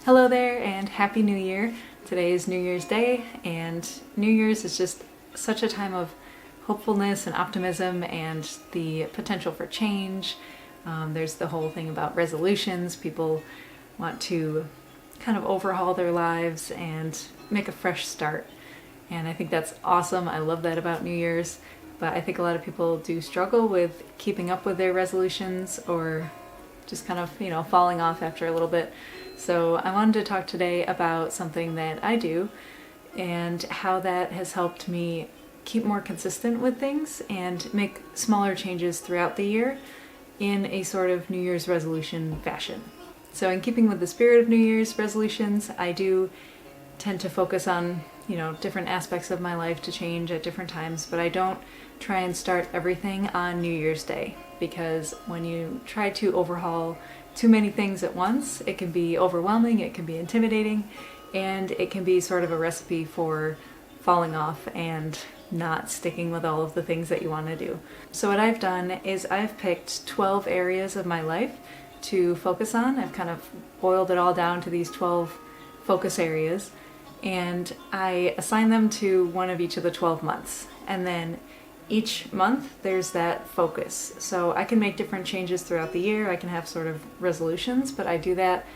Hello there and Happy New Year. Today is New Year's Day, and New Year's is just such a time of hopefulness and optimism and the potential for change. There's the whole thing about resolutions. People want to kind of overhaul their lives and make a fresh start. And I think that's awesome. I love that about New Year's. But I think a lot of people do struggle with keeping up with their resolutions or just kind of, falling off after a little bit. So I wanted to talk today about something that I do and how that has helped me keep more consistent with things and make smaller changes throughout the year in a sort of New Year's resolution fashion. So in keeping with the spirit of New Year's resolutions, I do tend to focus on, different aspects of my life to change at different times, but I don't try and start everything on New Year's Day, because when you try to overhaul too many things at once, it can be overwhelming, it can be intimidating, and it can be sort of a recipe for falling off and not sticking with all of the things that you want to do. So what I've done is I've picked 12 areas of my life to focus on. I've kind of boiled it all down to these 12 focus areas, and I assign them to one of each of the 12 months. And then each month there's that focus. So I can make different changes throughout the year. I can have sort of resolutions, but I do that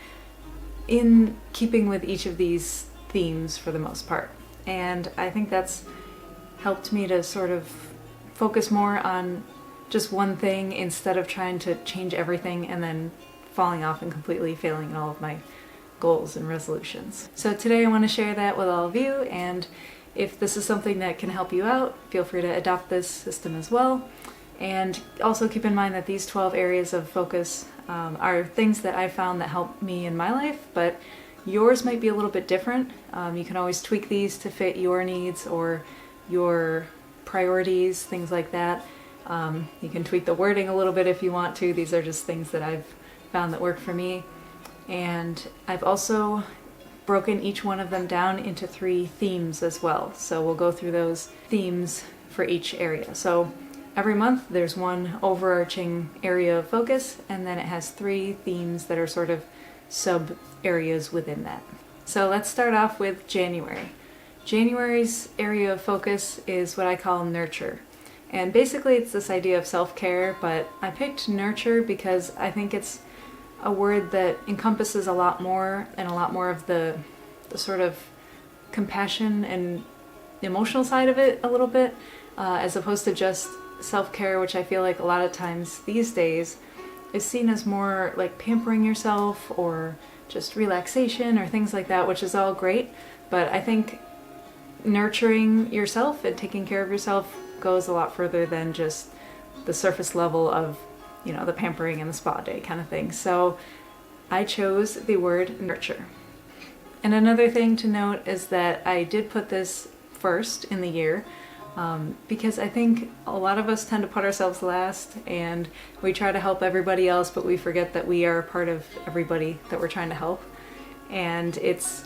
in keeping with each of these themes for the most part. And I think that's helped me to sort of focus more on just one thing instead of trying to change everything and then falling off and completely failing at all of my goals and resolutions. So today I want to share that with all of you, and if this is something that can help you out, feel free to adopt this system as well. And also keep in mind that these 12 areas of focus are things that I've found that help me in my life, but yours might be a little bit different. You can always tweak these to fit your needs or your priorities, things like that. You can tweak the wording a little bit if you want to. These are just things that I've found that work for me. And I've also broken each one of them down into 3 themes as well. So we'll go through those themes for each area. So every month there's one overarching area of focus, and then it has 3 themes that are sort of sub areas within that. So let's start off with January. January's area of focus is what I call nurture. And basically it's this idea of self-care, but I picked nurture because I think it's a word that encompasses a lot more, and a lot more of the sort of compassion and emotional side of it a little bit, as opposed to just self-care, which I feel like a lot of times these days is seen as more like pampering yourself or just relaxation or things like that, which is all great. But I think nurturing yourself and taking care of yourself goes a lot further than just the surface level of the pampering and the spa day kind of thing. So I chose the word nurture. And another thing to note is that I did put this first in the year because I think a lot of us tend to put ourselves last, and we try to help everybody else, but we forget that we are a part of everybody that we're trying to help. And it's,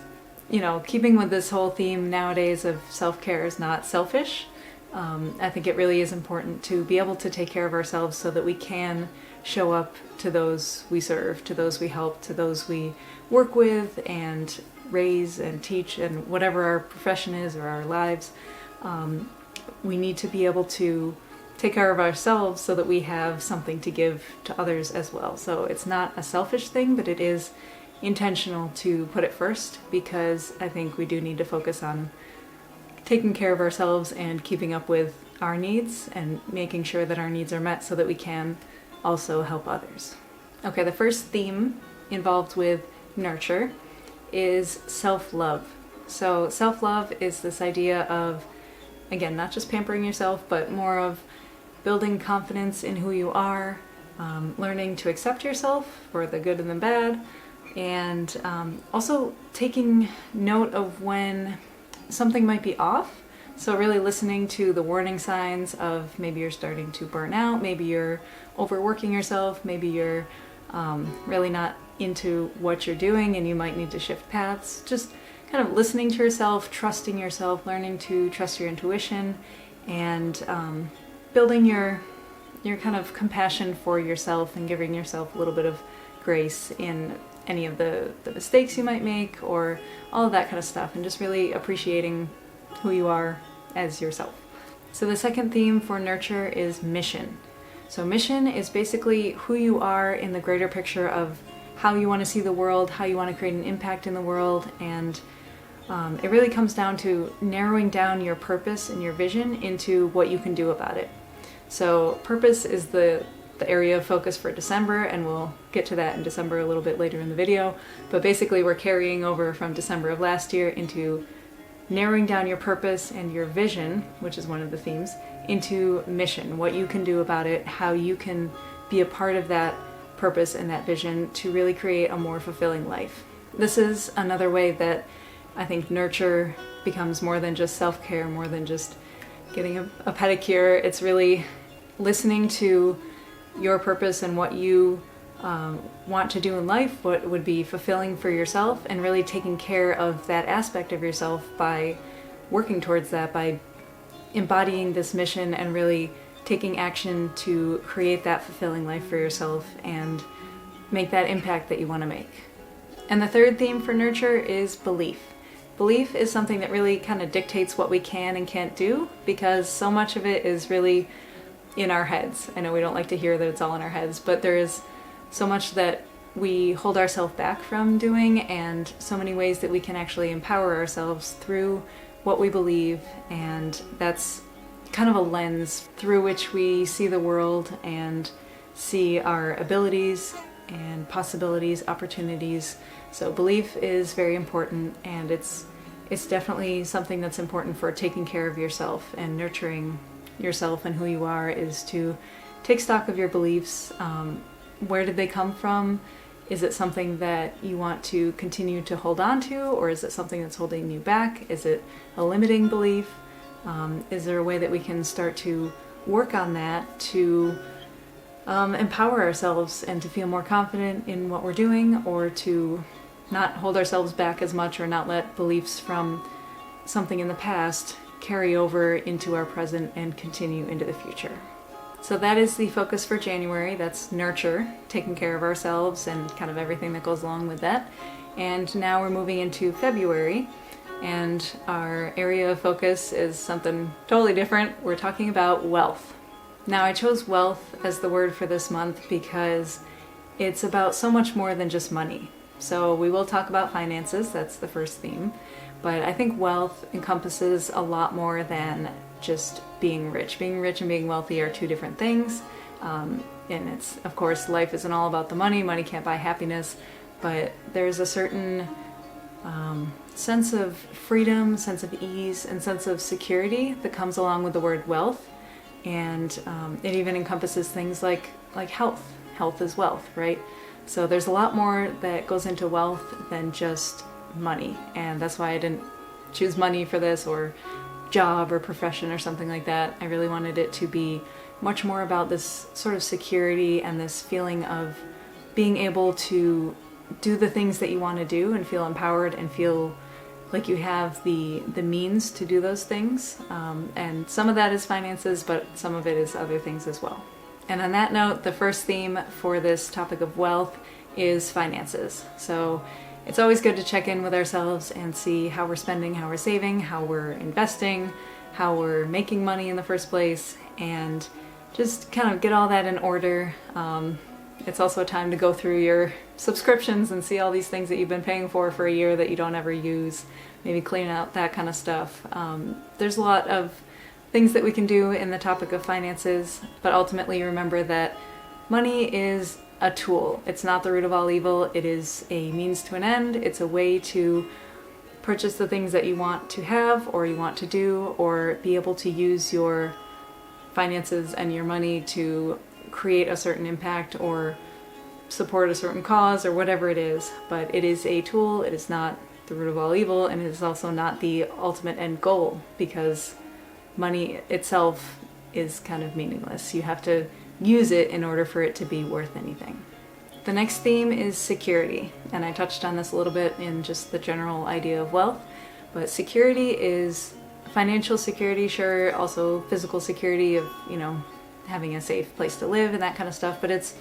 keeping with this whole theme nowadays of self-care is not selfish. I think it really is important to be able to take care of ourselves so that we can show up to those we serve, to those we help, to those we work with and raise and teach, and whatever our profession is or our lives. We need to be able to take care of ourselves so that we have something to give to others as well. So it's not a selfish thing, but it is intentional to put it first, because I think we do need to focus on taking care of ourselves and keeping up with our needs and making sure that our needs are met so that we can also help others. Okay, the first theme involved with nurture is self-love. So self-love is this idea of, again, not just pampering yourself, but more of building confidence in who you are, learning to accept yourself for the good and the bad, and also taking note of when something might be off. So really listening to the warning signs of maybe you're starting to burn out, maybe you're overworking yourself, maybe you're really not into what you're doing and you might need to shift paths. Just kind of listening to yourself, trusting yourself, learning to trust your intuition, and building your kind of compassion for yourself and giving yourself a little bit of grace in any of the mistakes you might make, or all of that kind of stuff, and just really appreciating who you are as yourself. So the second theme for nurture is mission. So mission is basically who you are in the greater picture of how you want to see the world, how you want to create an impact in the world, and it really comes down to narrowing down your purpose and your vision into what you can do about it. So purpose is the area of focus for December, and we'll get to that in December a little bit later in the video. But basically we're carrying over from December of last year into narrowing down your purpose and your vision, which is one of the themes, into mission, what you can do about it, how you can be a part of that purpose and that vision to really create a more fulfilling life. This is another way that I think nurture becomes more than just self-care, more than just getting a pedicure. It's really listening to your purpose and what you want to do in life, what would be fulfilling for yourself, and really taking care of that aspect of yourself by working towards that, by embodying this mission and really taking action to create that fulfilling life for yourself and make that impact that you want to make. And the third theme for nurture is belief. Belief is something that really kind of dictates what we can and can't do, because so much of it is really in our heads. I know we don't like to hear that it's all in our heads, but there is so much that we hold ourselves back from doing, and so many ways that we can actually empower ourselves through what we believe, and that's kind of a lens through which we see the world and see our abilities and possibilities, opportunities. So belief is very important, and it's definitely something that's important for taking care of yourself, and nurturing yourself and who you are is to take stock of your beliefs. Where did they come from? Is it something that you want to continue to hold on to, or is it something that's holding you back? Is it a limiting belief? Is there a way that we can start to work on that to empower ourselves and to feel more confident in what we're doing, or to not hold ourselves back as much, or not let beliefs from something in the past carry over into our present and continue into the future? So that is the focus for January. That's nurture, taking care of ourselves and kind of everything that goes along with that. And now we're moving into February, and our area of focus is something totally different. We're talking about wealth. Now I chose wealth as the word for this month because it's about so much more than just money. So we will talk about finances, that's the first theme, but I think wealth encompasses a lot more than just being rich. Being rich and being wealthy are two different things. And it's, of course, life isn't all about the money. Money can't buy happiness, but there's a certain sense of freedom, sense of ease, and sense of security that comes along with the word wealth. And it even encompasses things like health. Health is wealth, right? So there's a lot more that goes into wealth than just money. And that's why I didn't choose money for this, or job or profession or something like that. I really wanted it to be much more about this sort of security and this feeling of being able to do the things that you want to do and feel empowered and feel like you have the means to do those things. And some of that is finances, but some of it is other things as well. And on that note, the first theme for this topic of wealth is finances. So it's always good to check in with ourselves and see how we're spending, how we're saving, how we're investing, how we're making money in the first place, and just kind of get all that in order. It's also a time to go through your subscriptions and see all these things that you've been paying for a year that you don't ever use, maybe clean out that kind of stuff. There's a lot of things that we can do in the topic of finances, but ultimately remember that money is a tool. It's not the root of all evil. It is a means to an end. It's a way to purchase the things that you want to have, or you want to do, or be able to use your finances and your money to create a certain impact or support a certain cause or whatever it is. But it is a tool. It is not the root of all evil, and it is also not the ultimate end goal, because money itself is kind of meaningless. You have to use it in order for it to be worth anything. The next theme is security, and I touched on this a little bit in just the general idea of wealth, but security is financial security, sure, also physical security of, having a safe place to live and that kind of stuff, but it's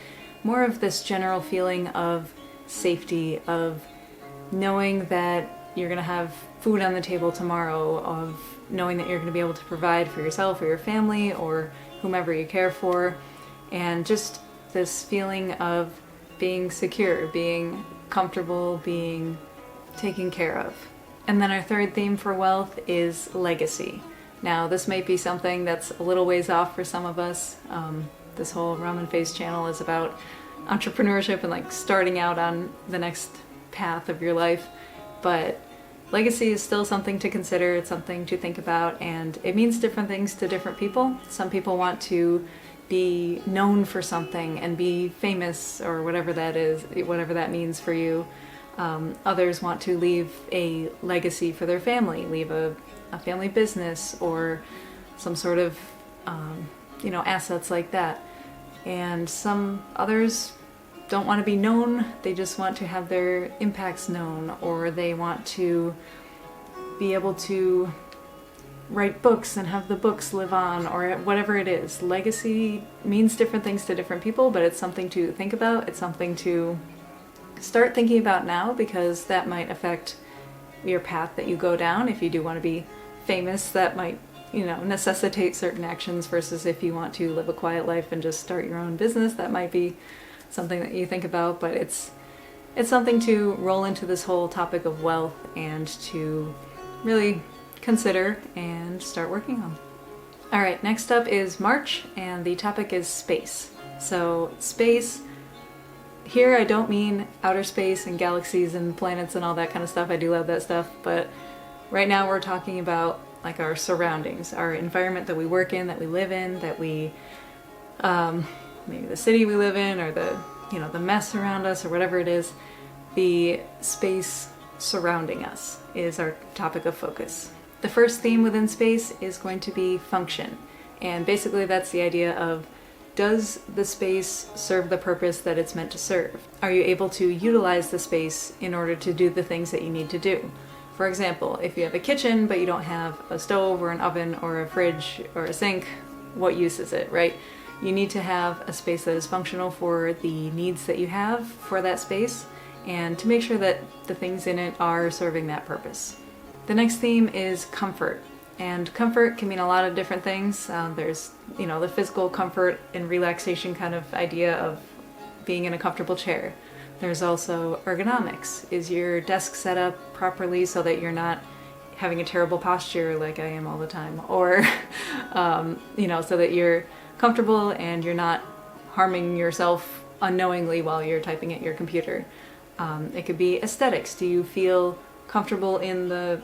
more of this general feeling of safety, of knowing that you're going to have food on the table tomorrow, of knowing that you're going to be able to provide for yourself or your family or whomever you care for, and just this feeling of being secure, being comfortable, being taken care of. And then our third theme for wealth is legacy. Now, this might be something that's a little ways off for some of us. This whole Ramen Face channel is about entrepreneurship and like starting out on the next path of your life, but legacy is still something to consider. It's something to think about, and it means different things to different people. Some people want to be known for something and be famous, or whatever that is, whatever that means for you. Others want to leave a legacy for their family, leave a family business or some sort of assets like that. And some others don't want to be known, they just want to have their impacts known, or they want to be able to write books and have the books live on, or whatever it is. Legacy means different things to different people, but it's something to think about. It's something to start thinking about now, because that might affect your path that you go down. If you do want to be famous, that might necessitate certain actions, versus if you want to live a quiet life and just start your own business, that might be something that you think about. But it's something to roll into this whole topic of wealth and to really consider and start working on. All right, next up is March, and the topic is space. So space, here I don't mean outer space and galaxies and planets and all that kind of stuff. I do love that stuff, but right now we're talking about like our surroundings, our environment that we work in, that we live in, that we, maybe the city we live in, or the mess around us, or whatever it is. The space surrounding us is our topic of focus. The first theme within space is going to be function. And basically that's the idea of, does the space serve the purpose that it's meant to serve? Are you able to utilize the space in order to do the things that you need to do? For example, if you have a kitchen but you don't have a stove or an oven or a fridge or a sink, what use is it, right? You need to have a space that is functional for the needs that you have for that space, and to make sure that the things in it are serving that purpose. The next theme is comfort. And comfort can mean a lot of different things. There's, the physical comfort and relaxation kind of idea of being in a comfortable chair. There's also ergonomics. Is your desk set up properly so that you're not having a terrible posture like I am all the time? Or, so that you're comfortable and you're not harming yourself unknowingly while you're typing at your computer. It could be aesthetics. Do you feel comfortable in the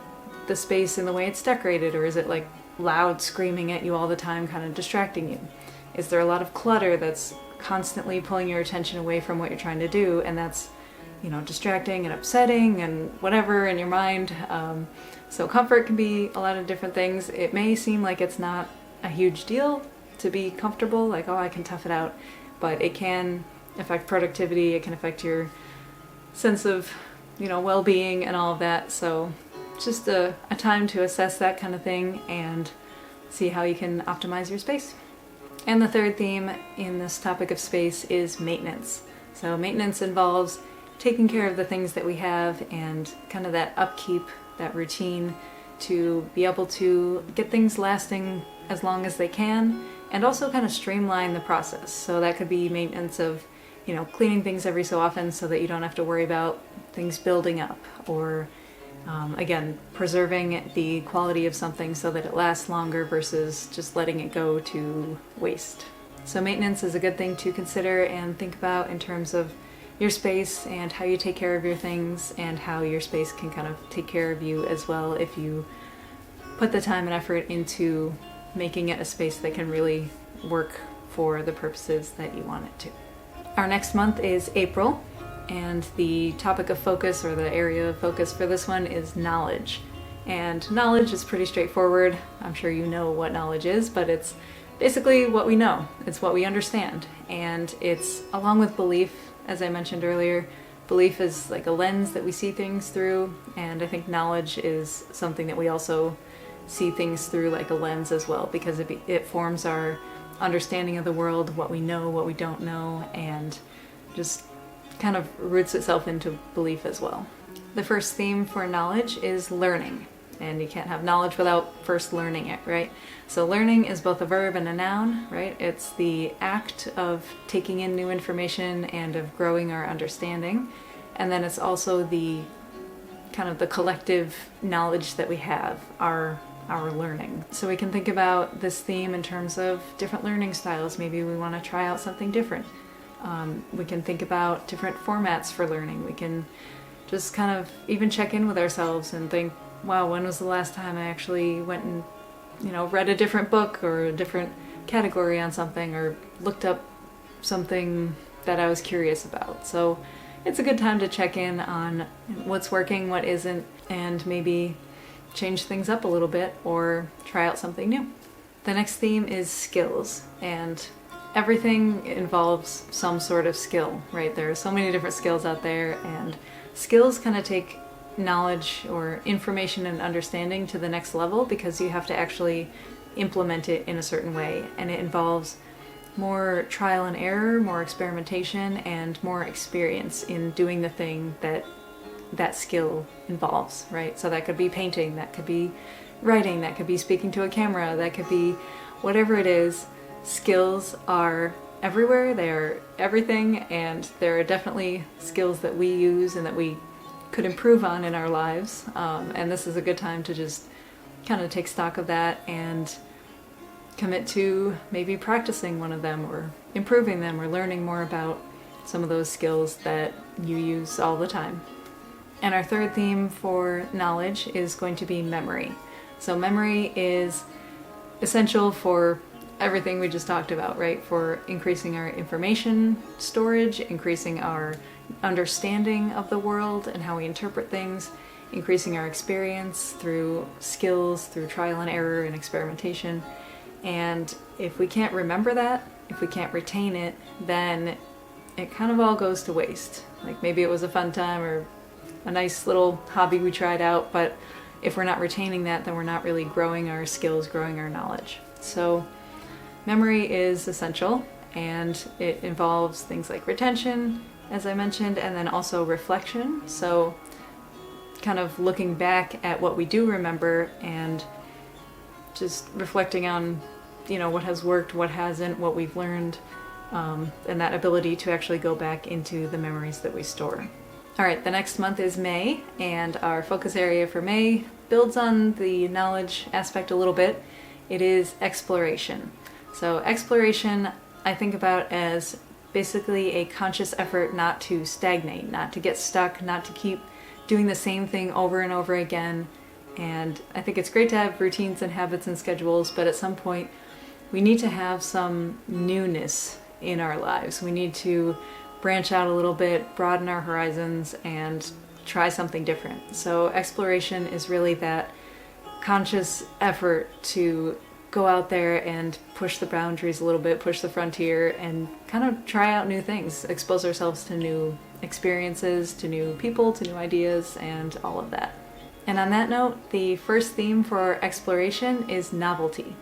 space and the way it's decorated, or is it like loud screaming at you all the time, kind of distracting you? Is there a lot of clutter that's constantly pulling your attention away from what you're trying to do, and that's distracting and upsetting and whatever in your mind? So comfort can be a lot of different things. It may seem like it's not a huge deal to be comfortable, like, oh, I can tough it out, but it can affect productivity, it can affect your sense of well-being and all of that. So just a time to assess that kind of thing and see how you can optimize your space. And the third theme in this topic of space is maintenance. So maintenance involves taking care of the things that we have and kind of that upkeep, that routine, to be able to get things lasting as long as they can, and also kind of streamline the process. So that could be maintenance of cleaning things every so often so that you don't have to worry about things building up, or again, preserving the quality of something so that it lasts longer versus just letting it go to waste. So maintenance is a good thing to consider and think about in terms of your space and how you take care of your things, and how your space can kind of take care of you as well if you put the time and effort into making it a space that can really work for the purposes that you want it to. Our next month is April, and the topic of focus, or the area of focus for this one, is knowledge. And knowledge is pretty straightforward. I'm sure you know what knowledge is, but it's basically what we know. It's what we understand. And it's, along with belief, as I mentioned earlier, belief is like a lens that we see things through, and I think knowledge is something that we also see things through like a lens as well, because it forms our understanding of the world, what we know, what we don't know, and just kind of roots itself into belief as well. The first theme for knowledge is learning, and you can't have knowledge without first learning it, right? So learning is both a verb and a noun, right? It's the act of taking in new information and of growing our understanding. And then it's also the kind of the collective knowledge that we have, our learning. So we can think about this theme in terms of different learning styles. Maybe we want to try out something different. We can think about different formats for learning. We can just kind of even check in with ourselves and think, wow, when was the last time I actually went and, read a different book or a different category on something, or looked up something that I was curious about. So it's a good time to check in on what's working, what isn't, and maybe change things up a little bit or try out something new. The next theme is skills, and everything involves some sort of skill, right? There are so many different skills out there, and skills kind of take knowledge or information and understanding to the next level because you have to actually implement it in a certain way, and it involves more trial and error, more experimentation, and more experience in doing the thing that skill involves, right? So that could be painting, that could be writing, that could be speaking to a camera, that could be whatever it is. Skills are everywhere, they're everything, and there are definitely skills that we use and that we could improve on in our lives, and this is a good time to just kind of take stock of that and commit to maybe practicing one of them or improving them or learning more about some of those skills that you use all the time. And our third theme for knowledge is going to be memory. So memory is essential for everything we just talked about, right? For increasing our information storage, increasing our understanding of the world and how we interpret things, increasing our experience through skills, through trial and error and experimentation. And if we can't remember that, if we can't retain it, then it kind of all goes to waste. Like maybe it was a fun time or a nice little hobby we tried out, but if we're not retaining that, then we're not really growing our skills, growing our knowledge. So memory is essential, and it involves things like retention, as I mentioned, and then also reflection. So kind of looking back at what we do remember and just reflecting on, what has worked, what hasn't, what we've learned, and that ability to actually go back into the memories that we store. All right, the next month is May, and our focus area for May builds on the knowledge aspect a little bit. It is exploration. So exploration I think about as basically a conscious effort not to stagnate, not to get stuck, not to keep doing the same thing over and over again. And I think it's great to have routines and habits and schedules, but at some point we need to have some newness in our lives. We need to branch out a little bit, broaden our horizons, and try something different. So exploration is really that conscious effort to go out there and push the boundaries a little bit, push the frontier, and kind of try out new things, expose ourselves to new experiences, to new people, to new ideas, and all of that. And on that note, the first theme for exploration is novelty.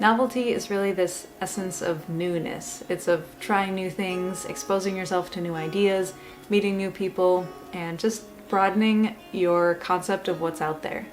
Novelty is really this essence of newness. It's of trying new things, exposing yourself to new ideas, meeting new people, and just broadening your concept of what's out there.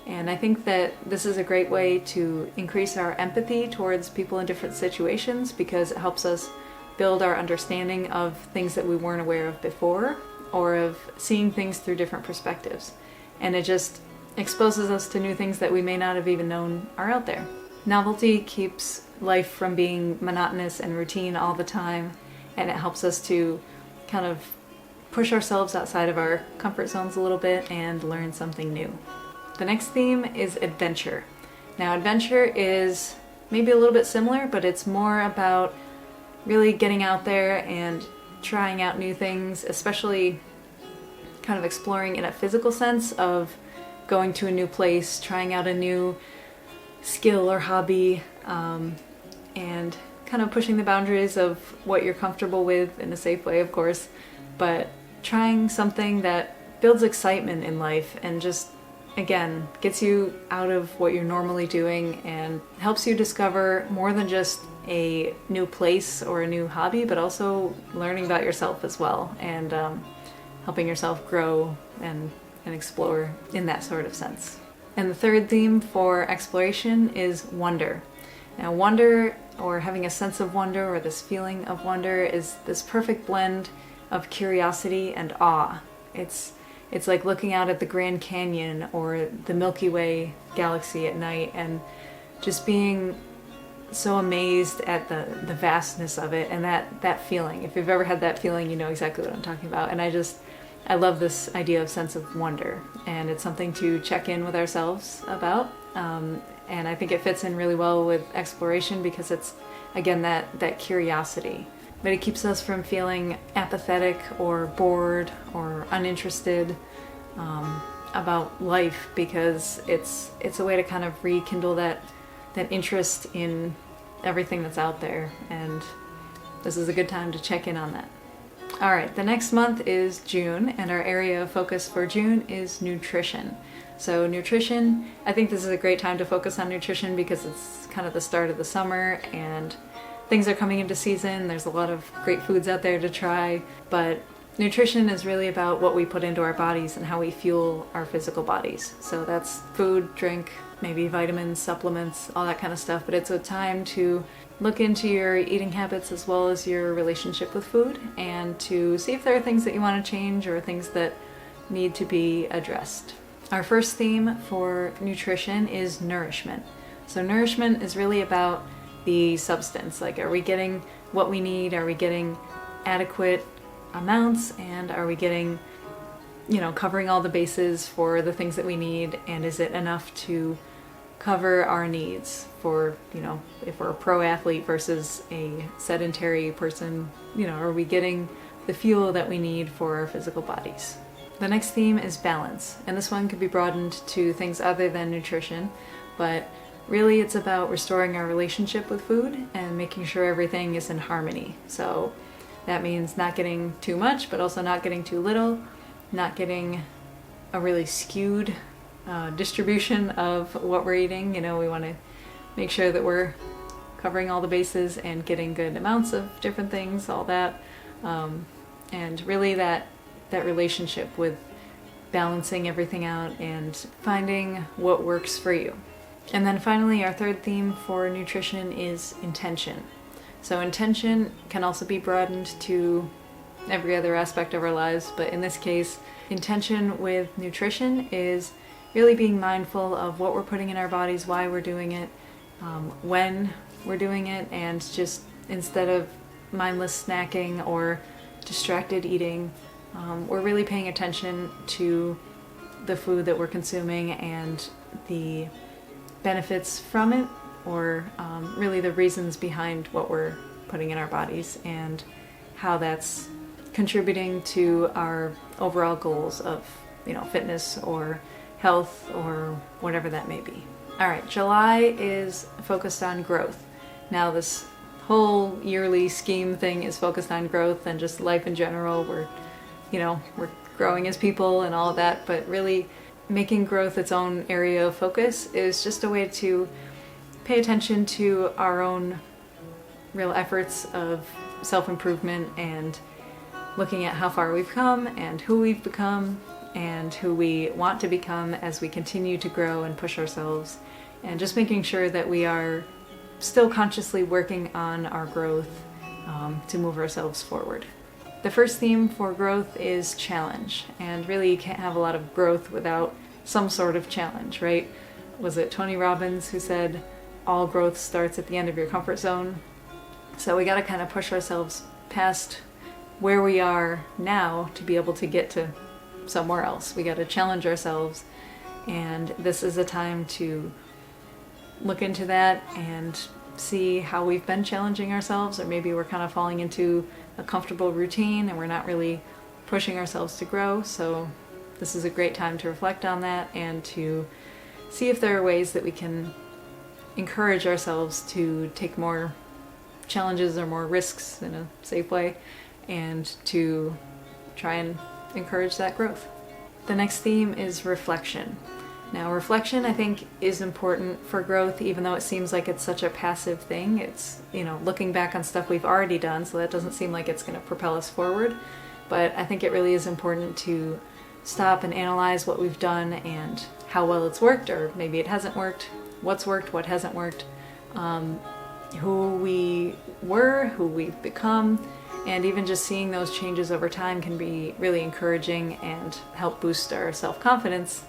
And I think that this is a great way to increase our empathy towards people in different situations, because it helps us build our understanding of things that we weren't aware of before, or of seeing things through different perspectives. And it just exposes us to new things that we may not have even known are out there. Novelty keeps life from being monotonous and routine all the time, and it helps us to kind of push ourselves outside of our comfort zones a little bit and learn something new. The next theme is adventure. Now, adventure is maybe a little bit similar, but it's more about really getting out there and trying out new things, especially kind of exploring in a physical sense of going to a new place, trying out a new skill or hobby, and kind of pushing the boundaries of what you're comfortable with in a safe way, of course, but trying something that builds excitement in life and just again, gets you out of what you're normally doing and helps you discover more than just a new place or a new hobby, but also learning about yourself as well, and helping yourself grow and explore in that sort of sense. And the third theme for exploration is wonder. Now, wonder, or having a sense of wonder, or this feeling of wonder, is this perfect blend of curiosity and awe. It's like looking out at the Grand Canyon or the Milky Way galaxy at night and just being so amazed at the vastness of it, and that feeling. If you've ever had that feeling, you know exactly what I'm talking about. And I love this idea of sense of wonder, and it's something to check in with ourselves about. And I think it fits in really well with exploration because it's, again, that curiosity. But it keeps us from feeling apathetic or bored or uninterested about life, because it's a way to kind of rekindle that interest in everything that's out there. And this is a good time to check in on that. All right, the next month is June, and our area of focus for June is nutrition. So nutrition, I think this is a great time to focus on nutrition because it's kind of the start of the summer and things are coming into season. There's a lot of great foods out there to try, but nutrition is really about what we put into our bodies and how we fuel our physical bodies. So that's food, drink, maybe vitamins, supplements, all that kind of stuff. But it's a time to look into your eating habits as well as your relationship with food, and to see if there are things that you want to change or things that need to be addressed. Our first theme for nutrition is nourishment. So nourishment is really about the substance. Like, are we getting what we need? Are we getting adequate amounts? And are we getting, covering all the bases for the things that we need? And is it enough to cover our needs for, if we're a pro athlete versus a sedentary person, are we getting the fuel that we need for our physical bodies? The next theme is balance, and this one could be broadened to things other than nutrition, but really it's about restoring our relationship with food and making sure everything is in harmony. So that means not getting too much, but also not getting too little, not getting a really skewed distribution of what we're eating. We want to make sure that we're covering all the bases and getting good amounts of different things, all that, and really that relationship with balancing everything out and finding what works for you. And then finally, our third theme for nutrition is intention. So intention can also be broadened to every other aspect of our lives, but in this case, intention with nutrition is really being mindful of what we're putting in our bodies, why we're doing it, when we're doing it, and just instead of mindless snacking or distracted eating, we're really paying attention to the food that we're consuming and the benefits from it, or really the reasons behind what we're putting in our bodies and how that's contributing to our overall goals of, fitness or health or whatever that may be. All right, July is focused on growth. Now, this whole yearly scheme thing is focused on growth and just life in general. We're growing as people and all of that, but really making growth its own area of focus is just a way to pay attention to our own real efforts of self-improvement and looking at how far we've come and who we've become and who we want to become as we continue to grow and push ourselves, and just making sure that we are still consciously working on our growth to move ourselves forward. The first theme for growth is challenge, and really you can't have a lot of growth without some sort of challenge, right? Was it Tony Robbins who said all growth starts at the end of your comfort zone? So we got to kind of push ourselves past where we are now to be able to get to somewhere else. We got to challenge ourselves, and this is a time to look into that and see how we've been challenging ourselves, or maybe we're kind of falling into a comfortable routine and we're not really pushing ourselves to grow. So this is a great time to reflect on that and to see if there are ways that we can encourage ourselves to take more challenges or more risks in a safe way, and to try and encourage that growth. The next theme is reflection. Now, reflection, I think, is important for growth, even though it seems like it's such a passive thing. It's, looking back on stuff we've already done, so that doesn't seem like it's going to propel us forward. But I think it really is important to stop and analyze what we've done and how well it's worked, or maybe it hasn't worked, what hasn't worked, who we were, who we've become, and even just seeing those changes over time can be really encouraging and help boost our self-confidence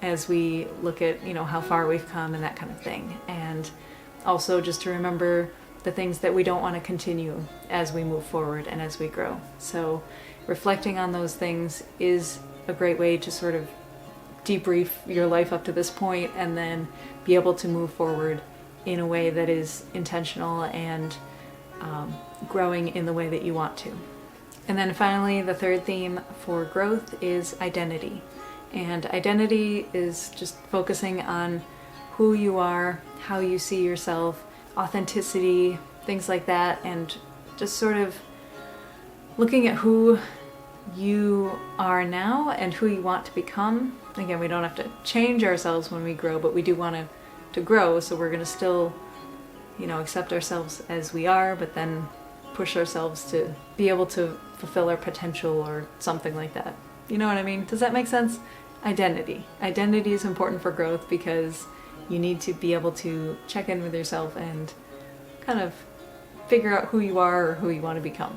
as we look at, how far we've come and that kind of thing. And also just to remember the things that we don't want to continue as we move forward and as we grow. So reflecting on those things is a great way to sort of debrief your life up to this point and then be able to move forward in a way that is intentional and growing in the way that you want to. And then finally, the third theme for growth is identity. And identity is just focusing on who you are, how you see yourself, authenticity, things like that, and just sort of looking at who you are now and who you want to become. Again, we don't have to change ourselves when we grow, but we do want to grow, so we're going to still, accept ourselves as we are, but then push ourselves to be able to fulfill our potential or something like that. You know what I mean? Does that make sense? Identity. Identity is important for growth because you need to be able to check in with yourself and kind of figure out who you are or who you want to become.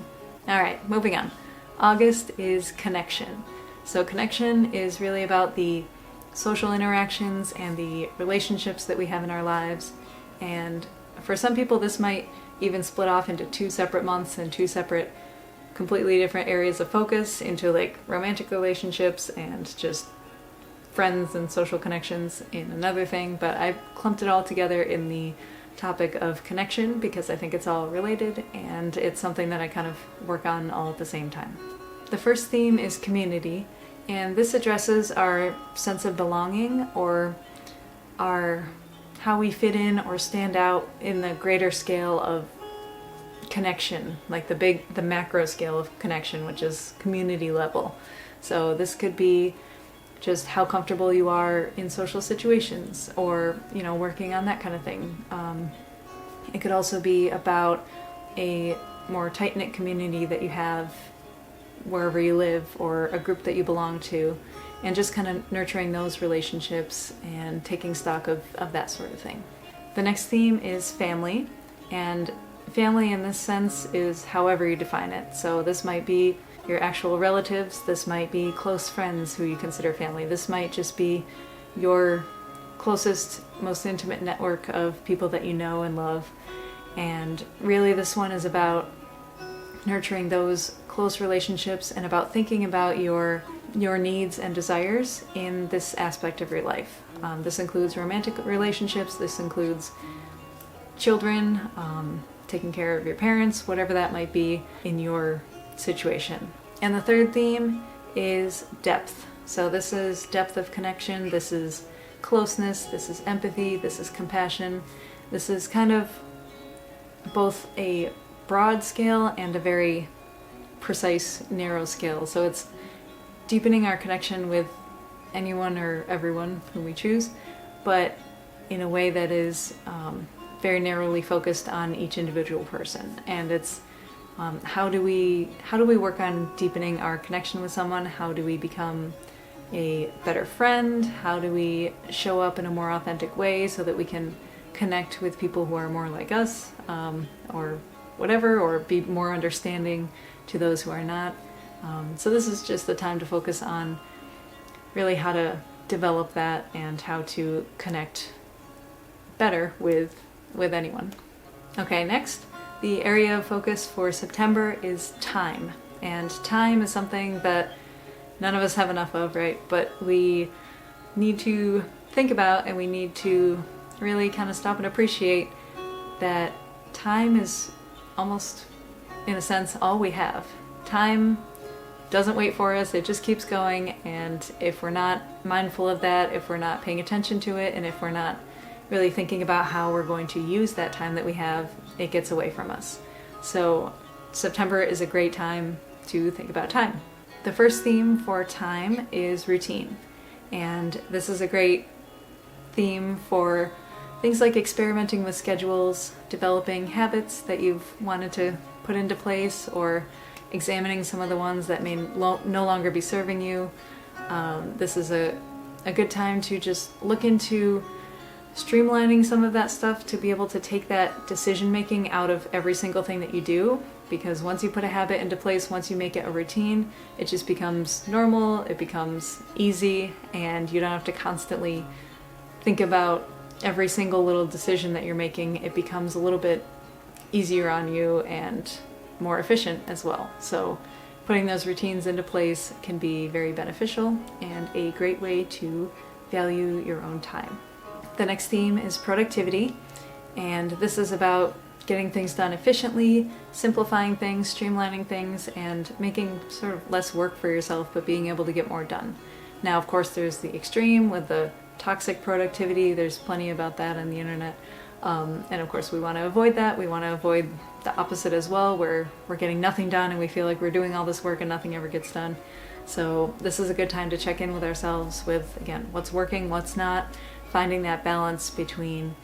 All right, moving on. August is connection. So connection is really about the social interactions and the relationships that we have in our lives. And for some people, this might even split off into 2 separate months and 2 separate completely different areas of focus, into like romantic relationships and just friends and social connections in another thing. But I clumped it all together in the topic of connection because I think it's all related and it's something that I kind of work on all at the same time. The first theme is community, and this addresses our sense of belonging, or how we fit in or stand out in the greater scale of connection, like the macro scale of connection, which is community level. So this could be just how comfortable you are in social situations, or working on that kind of thing. It could also be about a more tight-knit community that you have wherever you live, or a group that you belong to, and just kind of nurturing those relationships and taking stock of that sort of thing. The next theme is family, and family in this sense is however you define it. So this might be your actual relatives, this might be close friends who you consider family, this might just be your closest, most intimate network of people that you know and love. And really this one is about nurturing those close relationships and about thinking about your needs and desires in this aspect of your life. This includes romantic relationships, this includes children, taking care of your parents, whatever that might be in your situation. And the third theme is depth. So this is depth of connection, this is closeness, this is empathy, this is compassion. This is kind of both a broad scale and a very precise, narrow scale. So it's deepening our connection with anyone or everyone whom we choose, but in a way that is very narrowly focused on each individual person. And it's how do we work on deepening our connection with someone? How do we become a better friend? How do we show up in a more authentic way so that we can connect with people who are more like us, or whatever, or be more understanding to those who are not. So this is just the time to focus on really how to develop that and how to connect better with anyone. Okay, next, the area of focus for September is time. And time is something that none of us have enough of, right? But we need to think about, and we need to really kind of stop and appreciate that time is almost, in a sense, all we have. Time doesn't wait for us, it just keeps going, and if we're not mindful of that, if we're not paying attention to it, and if we're not really thinking about how we're going to use that time that we have, it gets away from us. So September is a great time to think about time. The first theme for time is routine, and this is a great theme for things like experimenting with schedules, developing habits that you've wanted to put into place, or examining some of the ones that may no longer be serving you. This is a good time to just look into streamlining some of that stuff to be able to take that decision making out of every single thing that you do, because once you put a habit into place, once you make it a routine, it just becomes normal, it becomes easy, and you don't have to constantly think about every single little decision that you're making. It becomes a little bit easier on you and more efficient as well. So putting those routines into place can be very beneficial and a great way to value your own time. The next theme is productivity, and this is about getting things done efficiently, simplifying things, streamlining things, and making sort of less work for yourself, but being able to get more done. Now, of course, there's the extreme with the toxic productivity. There's plenty about that on the internet. And of course, we want to avoid that. We want to avoid the opposite as well, where we're getting nothing done and we feel like we're doing all this work and nothing ever gets done. So this is a good time to check in with ourselves with, again, what's working, what's not, finding that balance between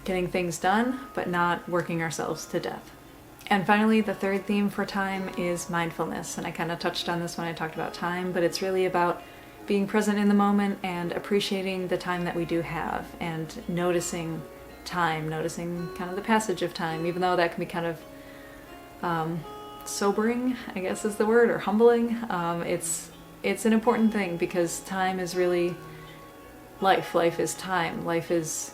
getting things done, but not working ourselves to death. And finally, the third theme for time is mindfulness. And I kind of touched on this when I talked about time, but it's really about being present in the moment and appreciating the time that we do have, and noticing time, noticing kind of the passage of time, even though that can be kind of sobering, I guess is the word, or humbling. It's an important thing, because time is really life. Life is time. Life is,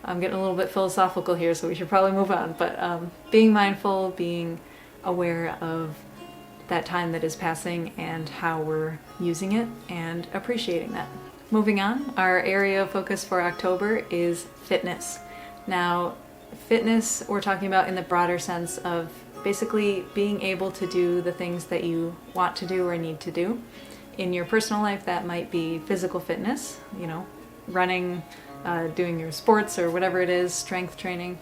I'm getting a little bit philosophical here, so we should probably move on, but being mindful, being aware of that time that is passing and how we're using it, and appreciating that. Moving on, our area of focus for October is fitness. Now, fitness we're talking about in the broader sense of basically being able to do the things that you want to do or need to do. In your personal life, that might be physical fitness, running, doing your sports or whatever it is, strength training.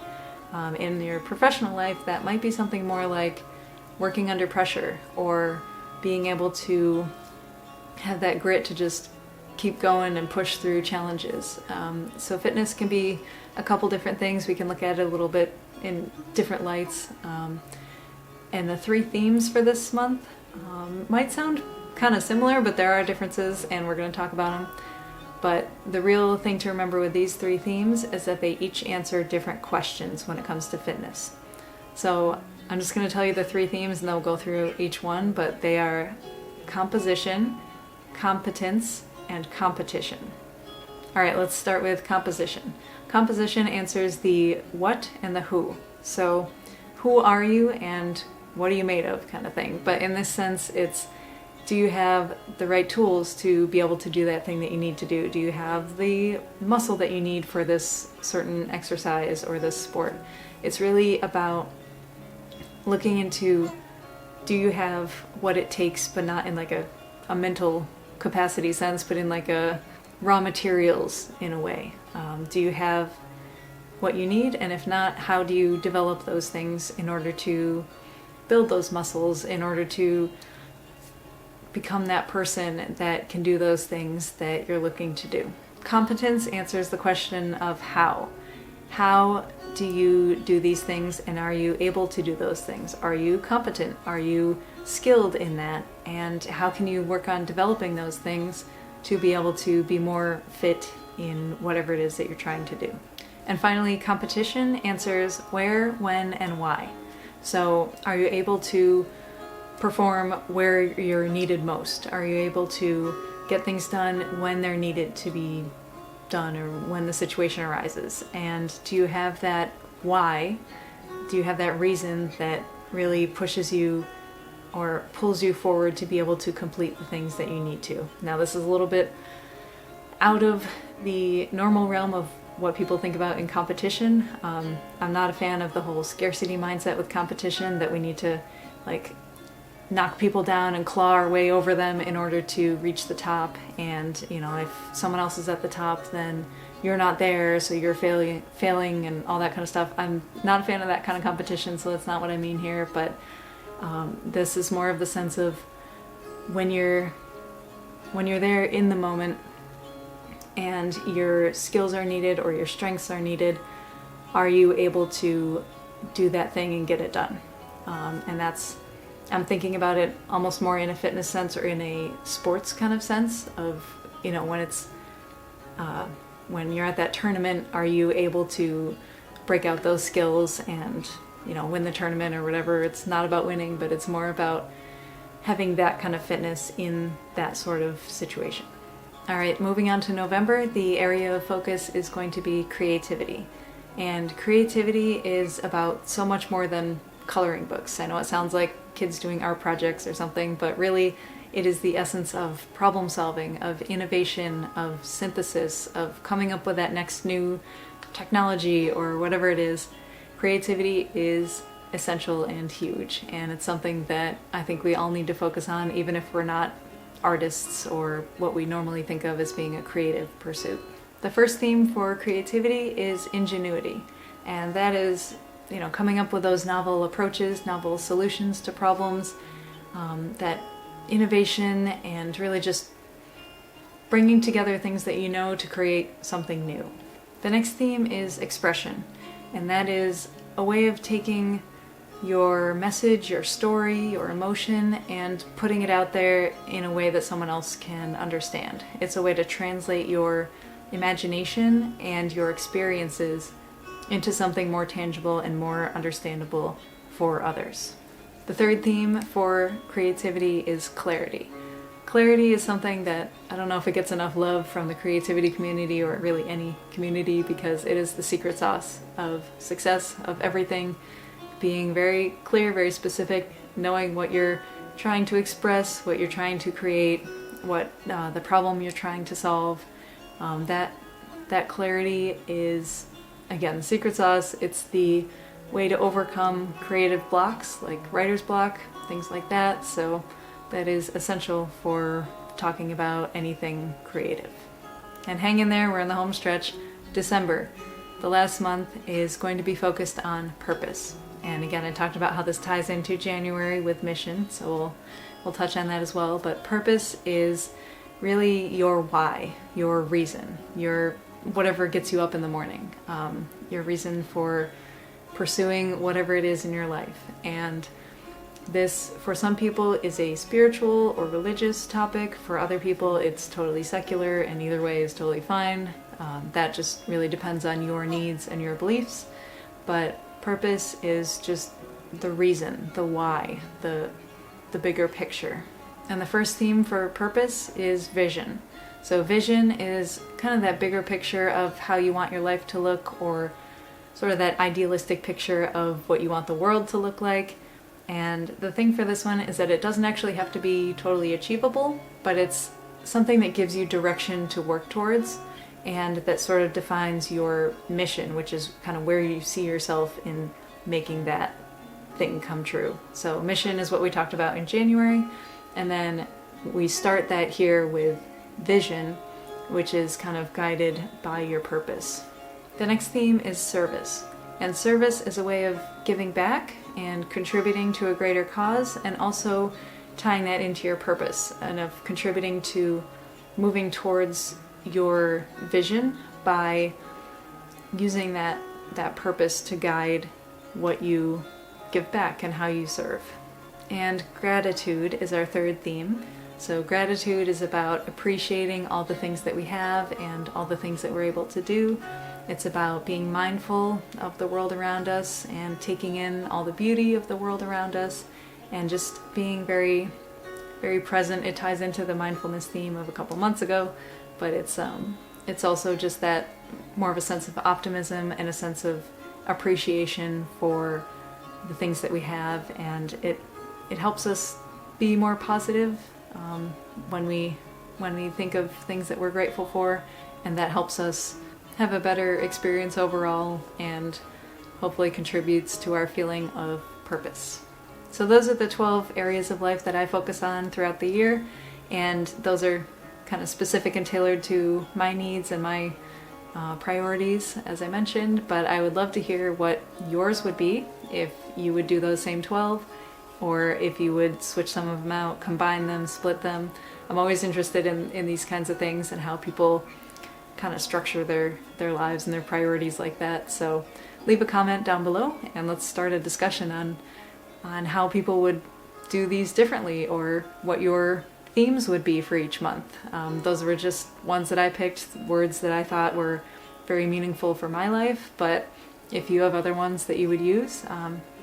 In your professional life, that might be something more like working under pressure, or being able to have that grit to just keep going and push through challenges. So fitness can be a couple different things. We can look at it a little bit in different lights. And the three themes for this month might sound kind of similar, but there are differences, and we're going to talk about them. But the real thing to remember with these three themes is that they each answer different questions when it comes to fitness. So I'm just going to tell you the three themes, and then we'll go through each one, but they are composition, competence, and competition. All right, let's start with composition. Composition answers the what and the who. So who are you and what are you made of, kind of thing. But in this sense, it's, do you have the right tools to be able to do that thing that you need to do? Do you have the muscle that you need for this certain exercise or this sport? It's really about looking into, do you have what it takes, but not in like a mental capacity sense, but in like a raw materials in a way. Do you have what you need? And if not, how do you develop those things in order to build those muscles, in order to become that person that can do those things that you're looking to do? Competence answers the question of how. How do you do these things, and are you able to do those things? Are you competent? Are you skilled in that? And how can you work on developing those things to be able to be more fit in whatever it is that you're trying to do? And finally, competition answers where, when, and why. So are you able to perform where you're needed most? Are you able to get things done when they're needed to be done, or when the situation arises? And do you have that why? Do you have that reason that really pushes you or pulls you forward to be able to complete the things that you need to? Now, this is a little bit out of the normal realm of what people think about in competition. I'm not a fan of the whole scarcity mindset with competition, that we need to like knock people down and claw our way over them in order to reach the top. And if someone else is at the top, then you're not there, so you're failing and all that kind of stuff. I'm not a fan of that kind of competition, so that's not what I mean here. But this is more of the sense of when you're there in the moment, and your skills are needed or your strengths are needed, are you able to do that thing and get it done? And that's, I'm thinking about it almost more in a fitness sense or in a sports kind of sense of, when it's, when you're at that tournament, are you able to break out those skills and, win the tournament or whatever? It's not about winning, but it's more about having that kind of fitness in that sort of situation. All right, moving on to November, the area of focus is going to be creativity. And creativity is about so much more than coloring books. I know it sounds like kids doing art projects or something, but really it is the essence of problem solving, of innovation, of synthesis, of coming up with that next new technology or whatever it is. Creativity is essential and huge, and it's something that I think we all need to focus on, even if we're not artists or what we normally think of as being a creative pursuit. The first theme for creativity is ingenuity, and that is, coming up with those novel approaches, novel solutions to problems, that innovation, and really just bringing together things that to create something new. The next theme is expression, and that is a way of taking your message, your story, your emotion, and putting it out there in a way that someone else can understand. It's a way to translate your imagination and your experiences into something more tangible and more understandable for others. The third theme for creativity is clarity. Clarity is something that I don't know if it gets enough love from the creativity community or really any community, because it is the secret sauce of success, of everything. Being very clear, very specific, knowing what you're trying to express, what you're trying to create, what the problem you're trying to solve. That clarity is, again, the secret sauce. It's the way to overcome creative blocks, like writer's block, things like that. So that is essential for talking about anything creative. And hang in there, we're in the home stretch. December, the last month, is going to be focused on purpose. And again, I talked about how this ties into January with mission, so we'll touch on that as well. But purpose is really your why, your reason, your whatever gets you up in the morning, your reason for pursuing whatever it is in your life. And this, for some people, is a spiritual or religious topic. For other people, it's totally secular, and either way is totally fine. That just really depends on your needs and your beliefs. But purpose is just the reason, the why, the bigger picture. And the first theme for purpose is vision. So vision is kind of that bigger picture of how you want your life to look, or sort of that idealistic picture of what you want the world to look like. And the thing for this one is that it doesn't actually have to be totally achievable, but it's something that gives you direction to work towards, and that sort of defines your mission, which is kind of where you see yourself in making that thing come true. So mission is what we talked about in January, and then we start that here with vision, which is kind of guided by your purpose. The next theme is service, and service is a way of giving back and contributing to a greater cause, and also tying that into your purpose, and of contributing to moving towards your vision by using that purpose to guide what you give back and how you serve. And gratitude is our third theme. So gratitude is about appreciating all the things that we have and all the things that we're able to do. It's about being mindful of the world around us and taking in all the beauty of the world around us, and just being very, very present. It ties into the mindfulness theme of a couple months ago, but it's also just that more of a sense of optimism and a sense of appreciation for the things that we have, and it helps us be more positive when we think of things that we're grateful for, and that helps us have a better experience overall and hopefully contributes to our feeling of purpose. So those are the 12 areas of life that I focus on throughout the year, and those are kind of specific and tailored to my needs and my priorities, as I mentioned, but I would love to hear what yours would be, if you would do those same 12, or if you would switch some of them out, combine them, split them. I'm always interested in these kinds of things and how people kind of structure their lives and their priorities like that. So leave a comment down below and let's start a discussion on how people would do these differently, or what your themes would be for each month. Those were just ones that I picked, words that I thought were very meaningful for my life, but if you have other ones that you would use,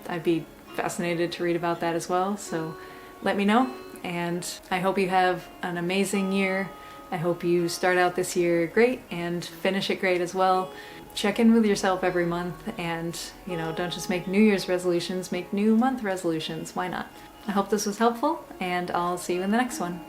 I'd be fascinated to read about that as well. So let me know, and I hope you have an amazing year. I hope you start out this year great and finish it great as well. Check in with yourself every month, and don't just make New Year's resolutions, make new month resolutions. Why not? I hope this was helpful, and I'll see you in the next one.